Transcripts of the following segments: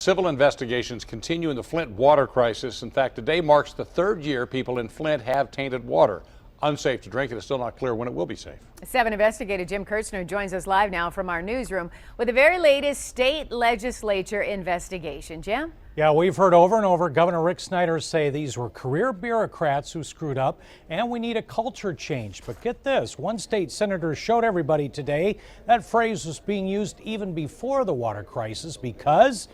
Civil investigations continue in the Flint water crisis. In fact, today marks the third year people in Flint have tainted water. Unsafe to drink, and it's still not clear when it will be safe. 7 investigative Jim Kurtzner joins us live now from our newsroom with the very latest state legislature investigation. Jim? Yeah, we've heard over and over Governor Rick Snyder say these were career bureaucrats who screwed up and we need a culture change. But get this, one state senator showed everybody today that phrase was being used even before the water crisis because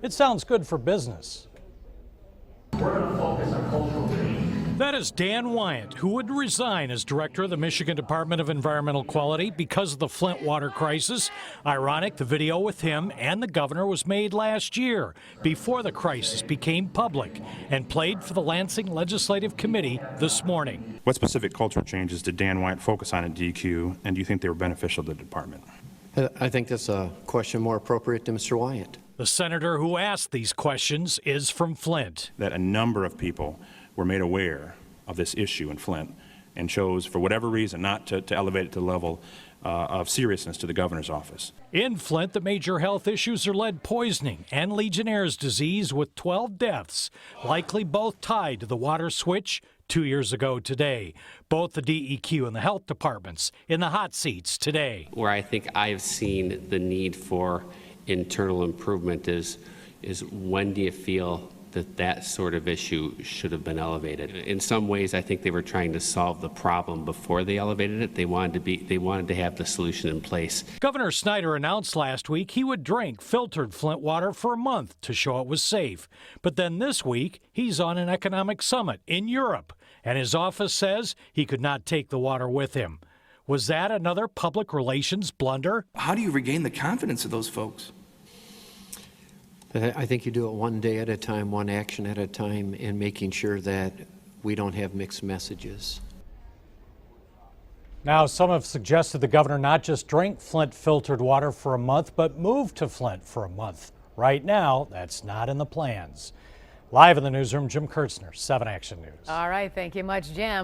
it sounds good for business. We're going to focus on cultural change. That is Dan Wyant, who would resign as director of the Michigan Department of Environmental Quality because of the Flint water crisis. Ironic, the video with him and the governor was made last year, before the crisis became public, and played for the Lansing Legislative Committee this morning. What specific cultural changes did Dan Wyant focus on at DEQ, and do you think they were beneficial to the department? I think that's a question more appropriate to Mr. Wyant. The senator who asked these questions is from Flint. That a number of people were made aware of this issue in Flint and chose, for whatever reason, not to elevate it to the level of seriousness to the governor's office. In Flint, the major health issues are lead poisoning and Legionnaire's disease, with 12 deaths, likely both tied to the water switch 2 years ago today. Both the DEQ and the health departments in the hot seats today. Where I think I've seen the need for internal improvement is when do you feel that sort of issue should have been elevated? In some ways, I think they were trying to solve the problem before they elevated it. They wanted to have the solution in place. Governor Snyder announced last week he would drink filtered Flint water for a month to show it was safe. But then this week, he's on an economic summit in Europe, and his office says he could not take the water with him. Was that another public relations blunder? How do you regain the confidence of those folks? I think you do it one day at a time, one action at a time, and making sure that we don't have mixed messages. Now, some have suggested the governor not just drink Flint filtered water for a month, but move to Flint for a month. Right now, that's not in the plans. Live in the newsroom, Jim Kurtzner, 7 Action News. All right, thank you much, Jim.